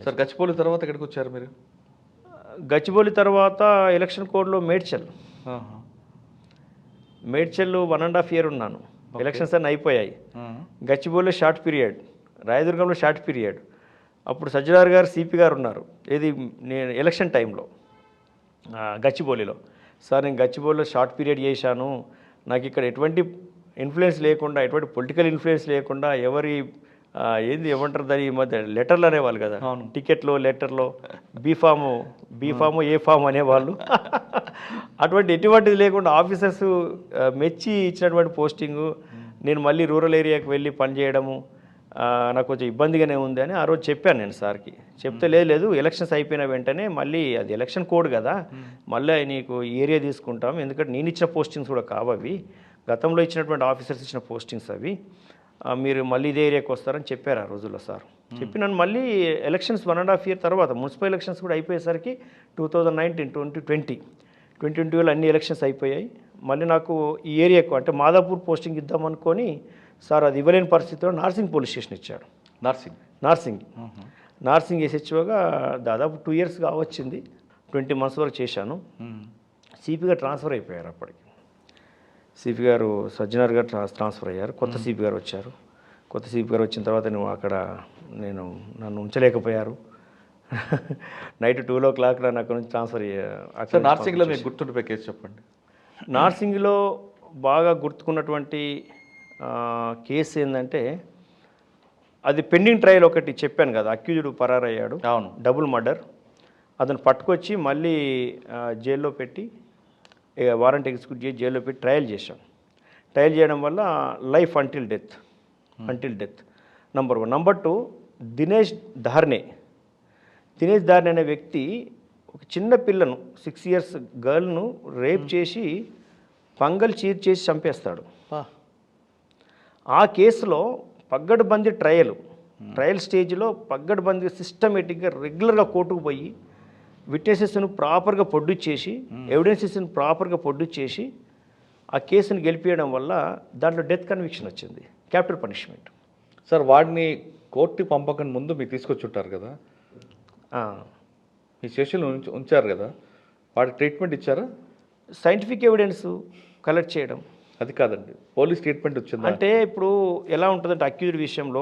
Sir Gachibowli తర్వాత ఎక్కడికి వచ్చారు మీరు? గచ్చిబౌలి తర్వాత ఎలక్షన్ కోడ్లో మేడ్చల్. ఆహా! మేడ్చల్ 1.5 ఇయర్ ఉన్నాను. ఎలక్షన్స్ అన్నీ అయిపోయాయి. ఆ! గచ్చిబౌలిలో షార్ట్ పీరియడ్, రాయదుర్గంలో షార్ట్ పీరియడ్. అప్పుడు సజ్జనార్ గారు సిపి గారు ఉన్నారు. ఏది నేను ఎలక్షన్ టైంలో గచ్చిబౌలిలో. సార్ నేను గచ్చిబౌలిలో షార్ట్ పీరియడ్ చేశాను, నాకు ఇక్కడ ఎటువంటి ఇన్ఫ్లుయెన్స్ లేకుండా, ఎటువంటి పొలిటికల్ ఇన్ఫ్లుయెన్స్ లేకుండా, ఎవరి ఏంది ఏమంటారు దాని ఈ మధ్య లెటర్లు అనేవాళ్ళు కదా, టికెట్లో లెటర్లో బీఫాము ఏ ఫామ్ అనేవాళ్ళు. అటువంటి ఎటువంటిది లేకుండా ఆఫీసర్స్ మెచ్చి ఇచ్చినటువంటి పోస్టింగు. నేను మళ్ళీ రూరల్ ఏరియాకి వెళ్ళి పనిచేయడము నాకు కొంచెం ఇబ్బందిగానే ఉంది అని ఆ రోజు చెప్పాను నేను సార్కి. చెప్తే లేదు ఎలక్షన్స్ అయిపోయిన వెంటనే మళ్ళీ అది ఎలక్షన్ కోడ్ కదా, మళ్ళీ నీకు ఈ ఏరియా తీసుకుంటాం, ఎందుకంటే నేను ఇచ్చిన పోస్టింగ్స్ కూడా కావవి, గతంలో ఇచ్చినటువంటి ఆఫీసర్స్ ఇచ్చిన పోస్టింగ్స్ అవి, మీరు మళ్ళీ ఇదే ఏరియాకి వస్తారని చెప్పారు ఆ రోజుల్లో సార్. చెప్పి నన్ను మళ్ళీ ఎలక్షన్స్ 1.5 ఇయర్ తర్వాత మున్సిపల్ ఎలక్షన్స్ కూడా అయిపోయేసరికి 2019, 2020లో అన్ని ఎలక్షన్స్ అయిపోయాయి. మళ్ళీ నాకు ఈ ఏరియాకు అంటే మాదాపూర్ పోస్టింగ్ ఇద్దామనుకొని సార్ అది ఇవ్వలేని పరిస్థితిలో నార్సింగ్ పోలీస్ స్టేషన్ ఇచ్చాడు. నార్సింగ్ ఎస్హెచ్ఓగా దాదాపు 2 ఇయర్స్ కావచ్చింది. 20 months వరకు చేశాను. సిపిగా ట్రాన్స్ఫర్ అయిపోయారు. అప్పటికి సిపి గారు సజ్జనార్ గారు ట్రాన్స్ఫర్ అయ్యారు. కొత్త సిపి గారు వచ్చారు. కొత్త సిపి గారు వచ్చిన తర్వాత నన్ను ఉంచలేకపోయారు. నైట్ 2 o'clock నన్ను అక్కడ నుంచి ట్రాన్స్ఫర్ అయ్యారు. నార్సింగ్లో మీకు గుర్తుండిపోయే కేసు చెప్పండి. నార్సింగ్లో బాగా గుర్తుకున్నటువంటి కేసు ఏంటంటే, అది పెండింగ్ ట్రయల్ ఒకటి చెప్పాను కదా, అక్యూజ్డ్ పరారయ్యాడు. అవును, డబుల్ మర్డర్. అతను పట్టుకొచ్చి మళ్ళీ జైల్లో పెట్టి వారెంట్ ఎగ్జిక్యూట్ చేసి జైల్లో పెట్టి ట్రయల్ చేశాం. ట్రయల్ చేయడం వల్ల life until death number 1. Number 2, Dinesh Dharne అనే వ్యక్తి ఒక చిన్న పిల్లను 6 years గర్ల్ను రేప్ చేసి పంగల్ చీర్చేసి చంపేస్తాడు. ఆ కేసులో పగ్గడబందీ ట్రయల్ స్టేజ్లో పగ్గడబందీ సిస్టమేటిక్గా రెగ్యులర్గా కోర్టుకు పోయి విట్నెసెస్ను ప్రాపర్గా ప్రొడ్యూస్ చేసి, ఎవిడెన్సెస్ను ప్రాపర్గా ప్రొడ్యూస్ చేసి ఆ కేసును గెలిపించడం వల్ల దాంట్లో డెత్ కన్విక్షన్ వచ్చింది, క్యాపిటల్ పనిష్మెంట్. సార్ వాడిని కోర్టుకి పంపకని ముందు మీరు తీసుకొచ్చి ఉంటారు కదా, మీ స్టేషన్లో ఉంచారు కదా, వాడికి ట్రీట్మెంట్ ఇచ్చారా? సైంటిఫిక్ ఎవిడెన్స్ కలెక్ట్ చేయడం అది కాదండి, పోలీస్ ట్రీట్మెంట్ వచ్చింది అంటే. ఇప్పుడు ఎలా ఉంటుందంటే అక్యూజ్డ్ విషయంలో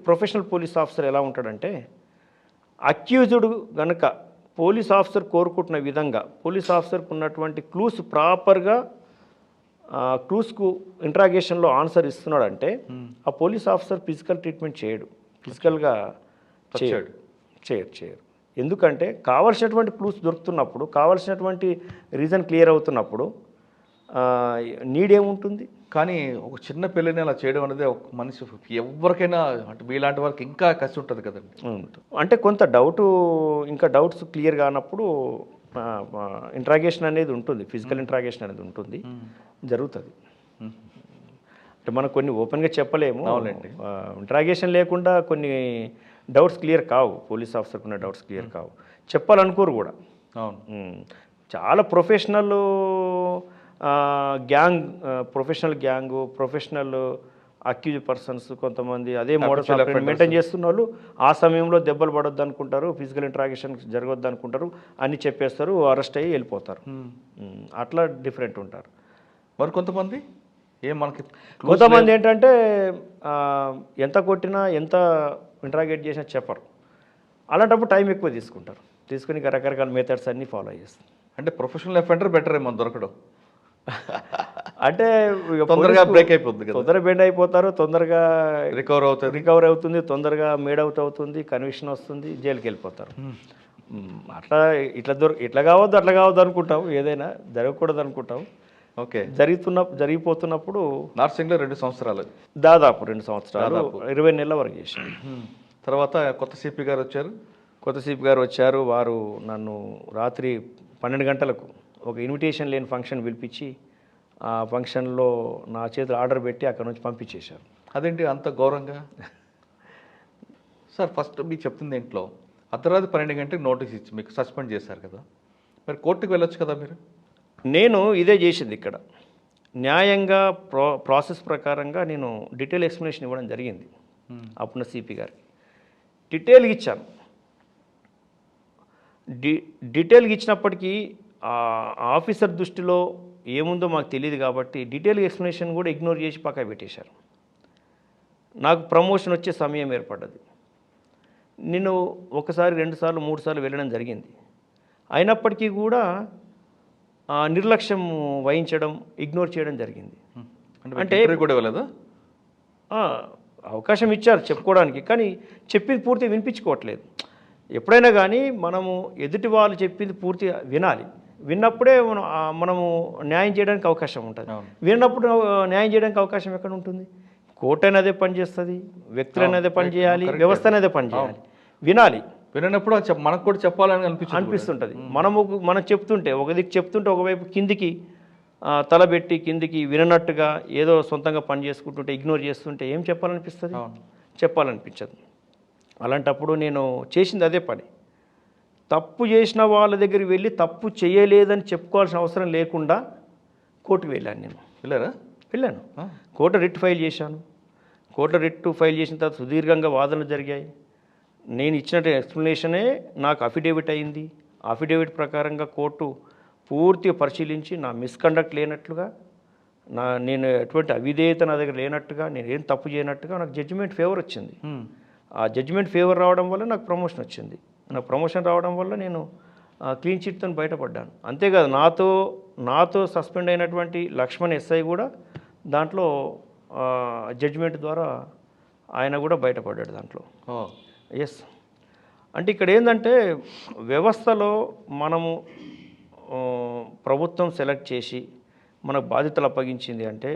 ప్రొఫెషనల్ పోలీస్ ఆఫీసర్ ఎలా ఉంటాడంటే, అక్యూజ్డ్ గనక పోలీస్ ఆఫీసర్ కోరుకుంటున్న విధంగా పోలీస్ ఆఫీసర్కు ఉన్నటువంటి క్లూస్ ప్రాపర్గా క్లూస్కు ఇంట్రాగేషన్లో ఆన్సర్ ఇస్తున్నాడంటే ఆ పోలీస్ ఆఫీసర్ ఫిజికల్ ట్రీట్మెంట్ చేయడు, ఫిజికల్గా చేయడు. ఎందుకంటే కావాల్సినటువంటి క్లూస్ దొరుకుతున్నప్పుడు, కావాల్సినటువంటి రీజన్ క్లియర్ అవుతున్నప్పుడు నీడ్ ఏముంటుంది. కానీ ఒక చిన్న పిల్లని అలా చేయడం అనేది ఒక మనిషి ఎవరికైనా అంటే మీలాంటి వారికి ఇంకా కసి ఉంటుంది కదండి. అంటే కొంత డౌట్స్ క్లియర్ కానప్పుడు ఇంట్రాగేషన్ అనేది ఉంటుంది, ఫిజికల్ ఇంట్రాగేషన్ అనేది ఉంటుంది, జరుగుతుంది. అంటే మనం కొన్ని ఓపెన్గా చెప్పలేము. అవునండి, ఇంట్రాగేషన్ లేకుండా కొన్ని డౌట్స్ క్లియర్ కావు, పోలీస్ ఆఫీసర్కి ఉన్న డౌట్స్ క్లియర్ కావు, చెప్పాలనుకోరు కూడా. అవును, చాలా ప్రొఫెషనల్ అక్యూజ్ పర్సన్స్ కొంతమంది అదే మోడల్స్ మెయింటైన్ చేస్తున్న వాళ్ళు ఆ సమయంలో దెబ్బలు పడొద్దు అనుకుంటారు, ఫిజికల్ ఇంట్రాగేషన్ జరగొద్దు అనుకుంటారు, అన్నీ చెప్పేస్తారు, అరెస్ట్ అయ్యి వెళ్ళిపోతారు. అట్లా డిఫరెంట్ ఉంటారు. మరి కొంతమంది ఏంటంటే ఎంత కొట్టినా ఎంత ఇంట్రాగేట్ చేసినా చెప్పరు. అలాంటప్పుడు టైం ఎక్కువ తీసుకుని రకరకాల మెథడ్స్ అన్నీ ఫాలో చేస్తారు. అంటే ప్రొఫెషనల్ అఫెండర్ బెటర్ ఏమో దొరకడం. అంటే తొందరగా బ్రేక్ అయిపోతుంది, తొందరగా బెండ్ అయిపోతారు, తొందరగా రికవర్ అవుతుంది, తొందరగా మేడ్ అవుట్ అవుతుంది, కన్విక్షన్ వస్తుంది, జైలుకి వెళ్ళిపోతారు. అట్లా ఇట్లా కావద్దు అట్లా కావద్దు అనుకుంటాం, ఏదైనా జరగకూడదు అనుకుంటాం. ఓకే, జరిగిపోతున్నప్పుడు నార్సింగ్లో 2 సంవత్సరాలు, దాదాపు 2 సంవత్సరాలు 20 నెలల వరకు చేశాను. తర్వాత కొత్త సిపి గారు వచ్చారు. వారు నన్ను రాత్రి 12 గంటలకు ఒక ఇన్విటేషన్ లేని ఫంక్షన్ పిలిపించి ఆ ఫంక్షన్లో నా చేతులు ఆర్డర్ పెట్టి అక్కడ నుంచి పంపించేశారు. అదేంటి అంత ఘోరంగా? సార్ ఫస్ట్ మీకు చెప్తుంది ఏంట్లో అర్ధరాత్రి 12 గంటలకు నోటీస్ ఇచ్చి మీకు సస్పెండ్ చేశారు కదా, మరి కోర్టుకు వెళ్ళొచ్చు కదా మీరు? నేను ఇదే చేసింది ఇక్కడ న్యాయంగా ప్రాసెస్ ప్రకారంగా నేను డీటెయిల్ ఎక్స్ప్లెనేషన్ ఇవ్వడం జరిగింది. అప్పుడున్న సిపి గారికి డీటెయిల్గా ఇచ్చాను. డీటెయిల్గా ఇచ్చినప్పటికీ ఆ ఆఫీసర్ దృష్టిలో ఏముందో మాకు తెలియదు కాబట్టి డీటెయిల్ ఎక్స్ప్లెనేషన్ కూడా ఇగ్నోర్ చేసి పక్క పెట్టేశారు. నాకు ప్రమోషన్ వచ్చే సమయం ఏర్పడ్డది. నేను ఒకసారి 2 సార్లు 3 సార్లు వెళ్ళడం జరిగింది. అయినప్పటికీ కూడా నిర్లక్ష్యం వహించడం, ఇగ్నోర్ చేయడం జరిగింది. అంటే ఇంటర్వ్యూ కూడా వెళ్ళదా? ఆ, అవకాశం ఇచ్చారు చెప్పుకోవడానికి, కానీ చెప్పింది పూర్తిగా వినిపించుకోవట్లేదు. ఎప్పుడైనా కానీ మనము ఎదుటి వాళ్ళు చెప్పింది పూర్తిగా వినాలి. విన్నప్పుడే మనము న్యాయం చేయడానికి అవకాశం ఉంటుంది. విన్నప్పుడు న్యాయం చేయడానికి అవకాశం ఎక్కడ ఉంటుంది? కోర్టు అనేది పని చేస్తుంది, వ్యక్తులు అనేది పని చేయాలి, వ్యవస్థ అనేది పని చేయాలి. వినాలి. వినప్పుడు మనకు కూడా చెప్పాలని అనిపిస్తుంటుంది. మనం చెప్తుంటే ఒక దిక్కు చెప్తుంటే ఒకవైపు కిందికి తలబెట్టి కిందికి విననట్టుగా ఏదో సొంతంగా పని చేసుకుంటుంటే ఇగ్నోర్ చేస్తుంటే ఏం చెప్పాలనిపిస్తుంది? చెప్పాలనిపించదు. అలాంటప్పుడు నేను చేసింది అదే పని. తప్పు చేసిన వాళ్ళ దగ్గరికి వెళ్ళి తప్పు చేయలేదని చెప్పుకోవాల్సిన అవసరం లేకుండా కోర్టుకు వెళ్ళాను. నేను వెళ్ళాను. కోర్టు రిట్ ఫైల్ చేశాను. కోర్టు రిట్ ఫైల్ చేసిన తర్వాత సుదీర్ఘంగా వాదనలు జరిగాయి. నేను ఇచ్చిన ఎక్స్ప్లెనేషనే నాకు అఫిడేవిట్ అయింది. అఫిడేవిట్ ప్రకారంగా కోర్టు పూర్తిగా పరిశీలించి నా మిస్కండక్ట్ లేనట్లుగా, నేను ఎటువంటి అవిధేయత నా దగ్గర లేనట్టుగా, నేను ఏం తప్పు చేయనట్టుగా నాకు జడ్జిమెంట్ ఫేవర్ వచ్చింది. ఆ జడ్జిమెంట్ ఫేవర్ రావడం వల్ల నాకు ప్రమోషన్ వచ్చింది. నాకు ప్రమోషన్ రావడం వల్ల నేను క్లీన్ చిట్తో బయటపడ్డాను. అంతేకాదు నాతో సస్పెండ్ అయినటువంటి లక్ష్మణ్ ఎస్ఐ కూడా దాంట్లో జడ్జిమెంట్ ద్వారా ఆయన కూడా బయటపడ్డాడు దాంట్లో. ఎస్. అంటే ఇక్కడ ఏంటంటే వ్యవస్థలో మనము ప్రభుత్వం సెలెక్ట్ చేసి మనకు బాధ్యతలు అప్పగించింది అంటే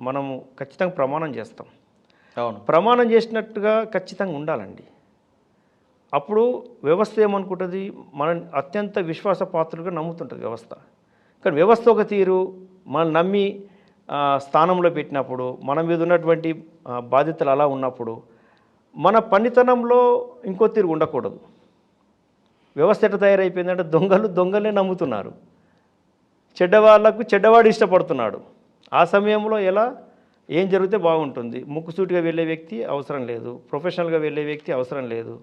మనము ఖచ్చితంగా ప్రమాణం చేస్తాం. ప్రమాణం చేసినట్టుగా ఖచ్చితంగా ఉండాలండి. అప్పుడు వ్యవస్థ ఏమనుకుంటుంది, మనం అత్యంత విశ్వాసపాత్రులుగా నమ్ముతుంటుంది వ్యవస్థ. కానీ వ్యవస్థ ఒక తీరు మనం నమ్మి స్థానంలో పెట్టినప్పుడు, మన మీద ఉన్నటువంటి బాధ్యతలు అలా ఉన్నప్పుడు మన పనితనంలో ఇంకో తీరు ఉండకూడదు. వ్యవస్థ ఎట్లా తయారైపోయిందంటే దొంగలే నమ్ముతున్నారు, చెడ్డవాళ్లకు చెడ్డవాడు ఇష్టపడుతున్నాడు. ఆ సమయంలో ఏం జరిగితే బాగుంటుంది, ముక్కుసూటిగా వెళ్ళే వ్యక్తి అవసరం లేదు, ప్రొఫెషనల్గా వెళ్ళే వ్యక్తి అవసరం లేదు,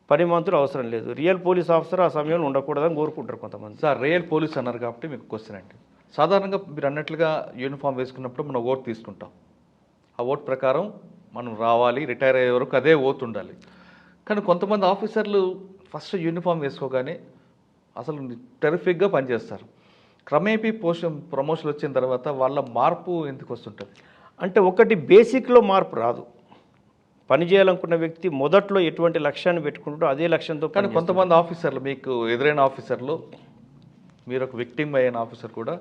పనిమంతులు అవసరం లేదు, రియల్ పోలీస్ ఆఫీసర్ ఆ సమయంలో ఉండకూడదని కోరుకుంటారు కొంతమంది. సార్, రియల్ పోలీస్ అన్నారు కాబట్టి మీకు క్వశ్చన్ అండి. సాధారణంగా మీరు అన్నట్లుగా యూనిఫామ్ వేసుకున్నప్పుడు మనం ఓట్ తీసుకుంటాం. ఆ ఓట్ ప్రకారం మనం రావాలి, రిటైర్ అయ్యే వరకు అదే ఓట్ ఉండాలి. కానీ కొంతమంది ఆఫీసర్లు ఫస్ట్ యూనిఫామ్ వేసుకోగానే అసలు టెరిఫిక్గా పనిచేస్తారు. క్రమేపీ ప్రమోషన్ వచ్చిన తర్వాత వాళ్ళ మార్పు ఎందుకు వస్తుంటుంది? అంటే ఒకటి బేసిక్లో మార్పు రాదు. పని చేయాలనుకున్న వ్యక్తి మొదట్లో ఎటువంటి లక్ష్యాన్ని పెట్టుకుంటాడో అదే లక్ష్యంతో. కానీ కొంతమంది ఆఫీసర్లు, మీకు ఎదురైన ఆఫీసర్లు, మీరు ఒక విక్టిమ్ అయిన ఆఫీసర్ కూడా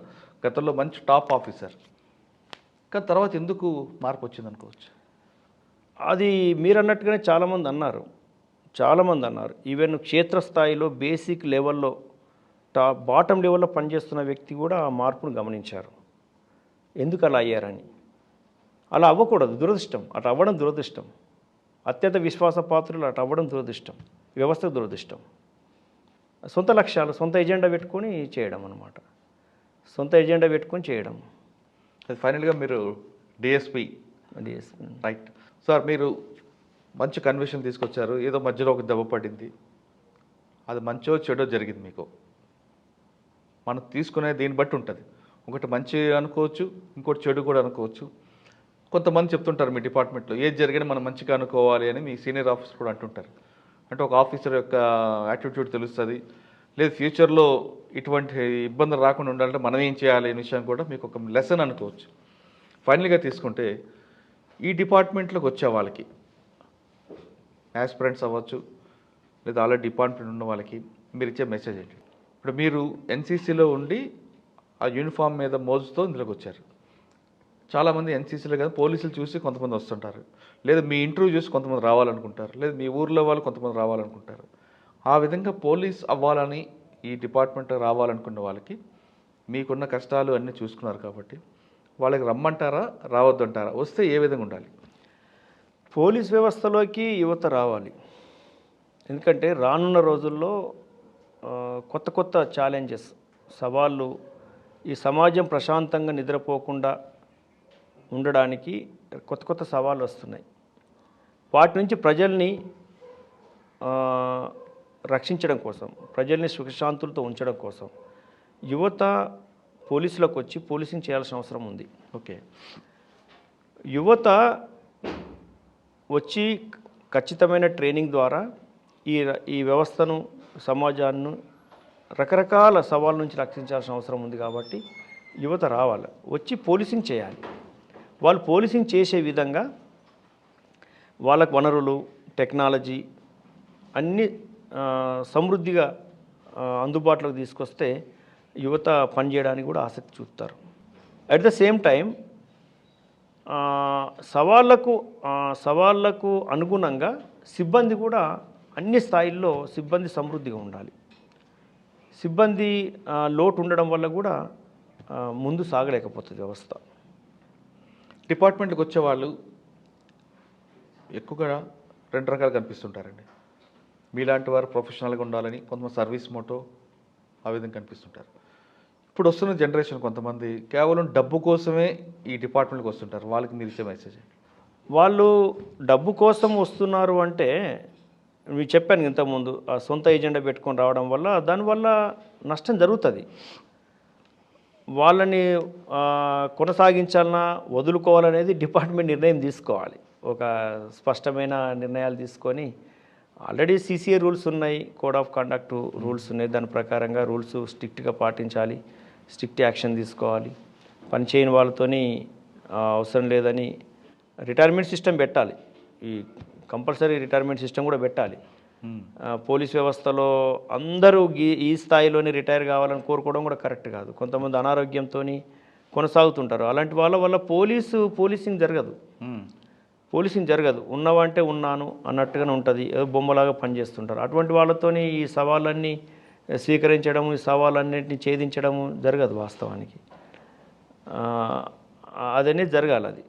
గతంలో మంచి టాప్ ఆఫీసర్, కానీ తర్వాత ఎందుకు మార్పు వచ్చింది అనుకోవచ్చు? అది మీరు అన్నట్టుగానే చాలామంది అన్నారు. ఈవెన్ క్షేత్రస్థాయిలో బేసిక్ లెవెల్లో బాటమ్ లెవెల్లో పనిచేస్తున్న వ్యక్తి కూడా ఆ మార్పును గమనించారు. ఎందుకు అలా అయ్యారని. అలా అవ్వకూడదు, దురదృష్టం. అటు అవ్వడం దురదృష్టం. అత్యంత విశ్వాసపాత్రులు అటు అవ్వడం దురదృష్టం, వ్యవస్థకు దురదృష్టం. సొంత లక్ష్యాలు, సొంత ఎజెండా పెట్టుకొని చేయడం అన్నమాట. సొంత ఎజెండా పెట్టుకొని చేయడం. అది ఫైనల్గా మీరు డిఎస్పీ రైట్. సార్, మీరు మంచి కన్విషన్ తీసుకొచ్చారు. ఏదో మధ్యలో ఒక దెబ్బ పడింది, అది మంచో చెడో జరిగింది మీకు. మనం తీసుకునే దీన్ని బట్టి ఉంటుంది. ఒకటి మంచి అనుకోవచ్చు, ఇంకోటి చెడు కూడా అనుకోవచ్చు. కొంతమంది చెప్తుంటారు మీ డిపార్ట్మెంట్లో ఏది జరిగినా మనం మంచిగా అనుకోవాలి అని మీ సీనియర్ ఆఫీసర్ కూడా అంటుంటారు. అంటే ఒక ఆఫీసర్ యొక్క యాటిట్యూడ్ తెలుస్తుంది, లేదు ఫ్యూచర్లో ఇటువంటి ఇబ్బందులు రాకుండా ఉండాలంటే మనం ఏం చేయాలి అనే విషయం కూడా మీకు ఒక లెసన్ అనుకోవచ్చు. ఫైనల్గా తీసుకుంటే ఈ డిపార్ట్మెంట్లోకి వచ్చే వాళ్ళకి, యాస్పిరెంట్స్ అవ్వచ్చు లేదా ఆల్రెడీ డిపార్ట్మెంట్ ఉన్న వాళ్ళకి మీరు ఇచ్చే మెసేజ్ ఏంటి? ఇప్పుడు మీరు ఎన్సీసీలో ఉండి ఆ యూనిఫామ్ మీద మోజుతో ఇందులోకి వచ్చారు. చాలామంది ఎన్సీసీలో కదా పోలీసులు చూసి కొంతమంది వస్తుంటారు, లేదా మీ ఇంటర్వ్యూ చూసి కొంతమంది రావాలనుకుంటారు, లేదా మీ ఊర్లో వాళ్ళు కొంతమంది రావాలనుకుంటారు. ఆ విధంగా పోలీస్ అవ్వాలని ఈ డిపార్ట్మెంట్లో రావాలనుకున్న వాళ్ళకి మీకున్న కష్టాలు అన్నీ చూసుకున్నారు కాబట్టి వాళ్ళకి రమ్మంటారా, రావద్దంటారా? వస్తే ఏ విధంగా ఉండాలి? పోలీస్ వ్యవస్థలోకి యువత రావాలి. ఎందుకంటే రానున్న రోజుల్లో కొత్త కొత్త ఛాలెంజెస్, సవాళ్ళు, ఈ సమాజం ప్రశాంతంగా నిద్రపోకుండా ఉండడానికి కొత్త కొత్త సవాళ్ళు వస్తున్నాయి. వాటి నుంచి ప్రజల్ని రక్షించడం కోసం, ప్రజల్ని సుఖశాంతులతో ఉంచడం కోసం యువత పోలీసులకు వచ్చి పోలీసింగ్ చేయాల్సిన అవసరం ఉంది. ఓకే. యువత వచ్చి ఖచ్చితమైన ట్రైనింగ్ ద్వారా ఈ వ్యవస్థను, సమాజాన్ని రకరకాల సవాళ్ళ నుంచి రక్షించాల్సిన అవసరం ఉంది. కాబట్టి యువత రావాలి, వచ్చి పోలీసింగ్ చేయాలి. వాళ్ళు పోలీసింగ్ చేసే విధంగా వాళ్ళకు వనరులు, టెక్నాలజీ అన్నీ సమృద్ధిగా అందుబాటులోకి తీసుకొస్తే యువత పనిచేయడానికి కూడా ఆసక్తి చూపుతారు. అట్ ద సేమ్ టైం సవాళ్లకు అనుగుణంగా సిబ్బంది కూడా అన్ని స్థాయిల్లో సిబ్బంది సమృద్ధిగా ఉండాలి. సిబ్బంది లోటు ఉండడం వల్ల కూడా ముందు సాగలేకపోతుంది వ్యవస్థ. డిపార్ట్మెంట్కి వచ్చేవాళ్ళు ఎక్కువగా 2 రకాలు కనిపిస్తుంటారండి. మీలాంటి వారు ప్రొఫెషనల్గా ఉండాలని, కొంతమంది సర్వీస్ మోటో ఆ విధంగా కనిపిస్తుంటారు. ఇప్పుడు వస్తున్న జనరేషన్ కొంతమంది కేవలం డబ్బు కోసమే ఈ డిపార్ట్మెంట్కి వస్తుంటారు. వాళ్ళకి మీరు ఇచ్చే మెసేజ్? వాళ్ళు డబ్బు కోసం వస్తున్నారు అంటే మీకు చెప్పాను ఇంతకుముందు, ఆ సొంత ఏజెండా పెట్టుకొని రావడం వల్ల దానివల్ల నష్టం జరుగుతుంది. వాళ్ళని కొనసాగించాలన్నా వదులుకోవాలనేది డిపార్ట్మెంట్ నిర్ణయం తీసుకోవాలి. ఒక స్పష్టమైన నిర్ణయాలు తీసుకొని, ఆల్రెడీ CCA రూల్స్ ఉన్నాయి, కోడ్ ఆఫ్ కండక్ట్ రూల్స్ ఉన్నాయి. దాని ప్రకారంగా రూల్స్ స్ట్రిక్ట్గా పాటించాలి, స్ట్రిక్ట్ యాక్షన్ తీసుకోవాలి. పనిచేయని వాళ్ళతోని అవసరం లేదని రిటైర్మెంట్ సిస్టమ్ పెట్టాలి. ఈ కంపల్సరీ రిటైర్మెంట్ సిస్టమ్ కూడా పెట్టాలి. పోలీస్ వ్యవస్థలో అందరూ ఈ స్థాయిలోనే రిటైర్ కావాలని కోరుకోవడం కూడా కరెక్ట్ కాదు. కొంతమంది అనారోగ్యంతో కొనసాగుతుంటారు. అలాంటి వాళ్ళ వల్ల పోలీసింగ్ జరగదు. ఉన్నవంటే ఉన్నాను అన్నట్టుగానే ఉంటుంది, ఏదో బొమ్మలాగా పనిచేస్తుంటారు. అటువంటి వాళ్ళతోని ఈ సవాళ్ళన్నీ స్వీకరించడము, ఈ సవాళ్ళన్నింటినీ ఛేదించడము జరగదు వాస్తవానికి. అదనేది జరగాలి. అది